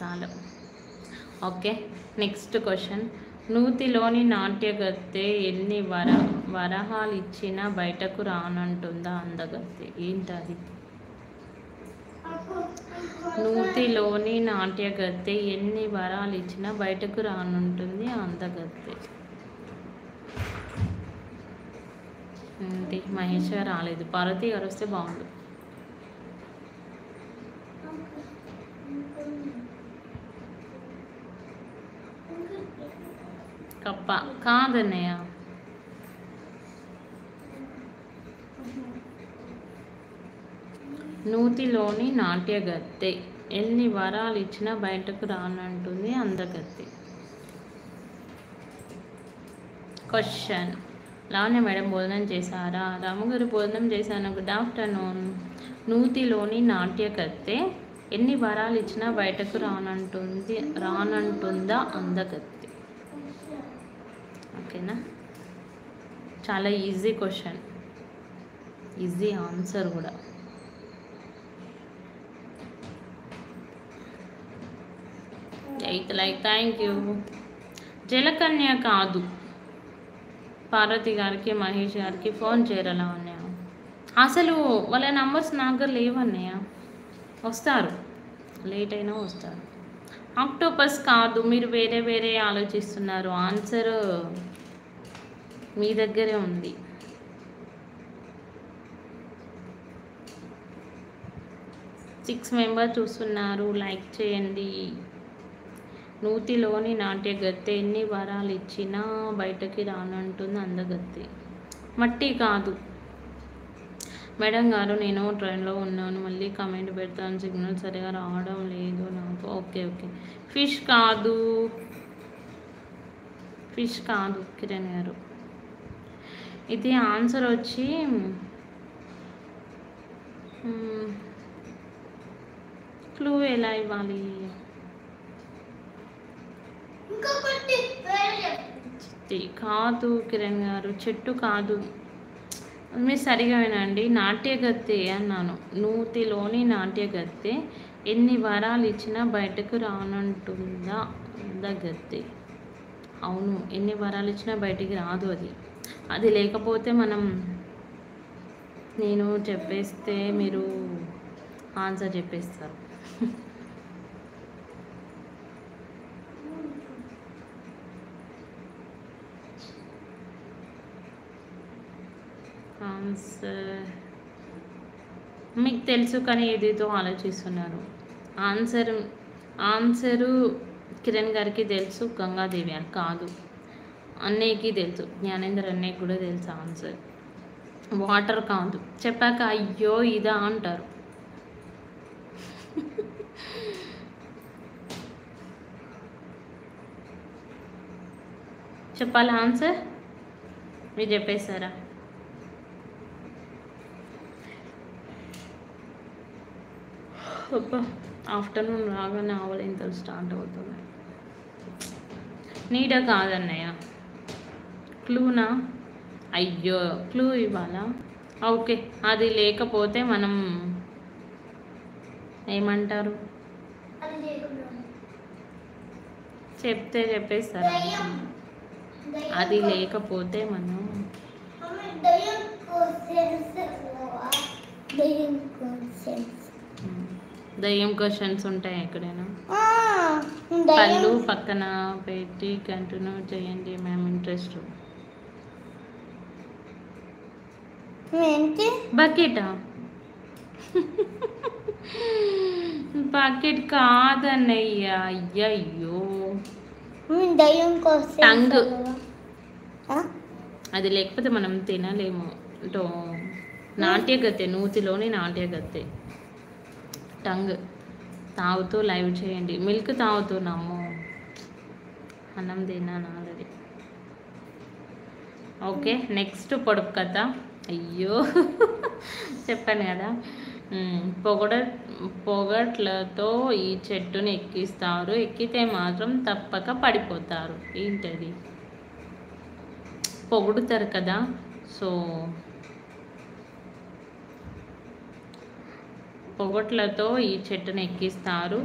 తాళం. Okay, next question. నూతిలోని నాట్యగత్తె ఎన్ని వరహాలు ఇచ్చినా బయటకు రానంటుందా అందగత్తె. ఏంటది? నూతిలోని నాట్యగత్తె ఎన్ని వరాలు ఇచ్చినా బయటకు రానుంటుంది అందగత్తె. ఏంటి? మహేష్ గారు రాలేదు, పార్వతి గారు వస్తే బాగుండు. కప్ప కాదన్నయ్య. నూతిలోని నాట్యగత్తె ఎన్ని వరాలు ఇచ్చినా బయటకు రానంటుంది అందగత్తె. క్వశ్చన్. లావణ్య మేడం భోజనం చేశారా? రాముగారు భోజనం చేశాను. Good afternoon. నూతిలోని నాట్యగత్తె ఎన్ని వరాలు ఇచ్చినా బయటకు రానంటుందా అందగత్తె. ఓకేనా? చాలా ఈజీ క్వశ్చన్, ఈజీ ఆన్సర్ కూడా. Like thank you. జలకన్య కాదు. పార్వతి గారికి మహేష్ గారికి ఫోన్ చేయాలా అన్నయ్య? అసలు వాళ్ళ నంబర్స్ నా దగ్గర లేవన్నయ్య. వస్తారు, లేట్ అయినా వస్తారు. ఆక్టోపస్ కాదు, మీరు వేరే వేరే ఆలోచిస్తున్నారు. ఆన్సర్ మీ దగ్గరే ఉంది. సిక్స్ మెంబర్స్ చూస్తున్నారు, లైక్ చేయండి. నూతిలోని నాట్యగత్తె ఎన్ని వరాలు ఇచ్చినా బయటకి రానంటుంది అందగత్తె. మట్టి కాదు. మేడం గారు నేను ట్రైన్లో ఉన్నాను, మళ్ళీ కమెంట్ పెడతాను, సిగ్నల్ సరిగా రావడం లేదు నాకు. Okay okay. ఫిష్ కాదు, ఫిష్ కాదు కిరణ్ గారు. ఇది ఆన్సర్ వచ్చి క్లూ ఎలా ఇవ్వాలి? కాదు కిరణ్ గారు, చెట్టు కాదు. మీరు సరిగా వినండి. నాట్యగత్తె అన్నాను. నూతిలోని నాట్యగత్తె ఎన్ని వరాలు ఇచ్చినా బయటకు రానంటుందా అందగత్తె. అవును, ఎన్ని వరాలు ఇచ్చినా బయటికి రాదు. అది లేకపోతే నేను చెప్పేస్తే మీరు ఆన్సర్ చెప్పేస్తారు. ఆన్సర్ మీకు తెలుసు కానీ ఏదేదో ఆలోచిస్తున్నారు. ఆన్సరు కిరణ్ గారికి తెలుసు, గంగాదేవి అని కాదు. అన్నయ్యకి తెలుసు, జ్ఞానేందర్ అన్నయ్యకి కూడా తెలుసు ఆన్సర్. వాటర్ కాదు. చెప్పాక అయ్యో ఇదా అంటారు. చెప్పాలా ఆన్సర్? మీరు చెప్పేస్తారా? ఆఫ్టర్నూన్ రాగానే ఆవలింతలు స్టార్ట్ అవుతున్నాయి. నీడ కాదన్నయ్య. క్లూనా? అయ్యో క్లూ ఇవ్వాలా? ఓకే, అది లేకపోతే మనం ఏమంటారు? చెప్తే చెప్పేస్తారా? అది లేకపోతే మనం దయ్యం క్వశ్చన్స్ ఉంటాయి ఎక్కడైనా. పళ్ళు పక్కన పెట్టి కంటిన్యూ చేయండి మ్యామ్. ఇంట్రెస్ట్. బకెటా? బకెట్ కాదన్నయ్య. అయ్యయ్యో, టంగ్. అది లేకపోతే మనం తినలేము. నాట్యగత్తె, నూతిలోని నాట్యగత్తె టంగ్. తాగుతూ లైవ్ చేయండి. మిల్క్ తాగుతున్నాము, అన్నం తిన్నాను ఆల్రెడీ. ఓకే, నెక్స్ట్ పొడుపు కథ. అయ్యో చెప్పాను కదా. పొగట్లతో ఈ చెట్టుని ఎక్కిస్తారు, ఎక్కితే మాత్రం తప్పక పడిపోతారు. ఏంటది? పొగుడుతారు కదా, సో పొగట్లతో ఈ చెట్టుని ఎక్కిస్తారు,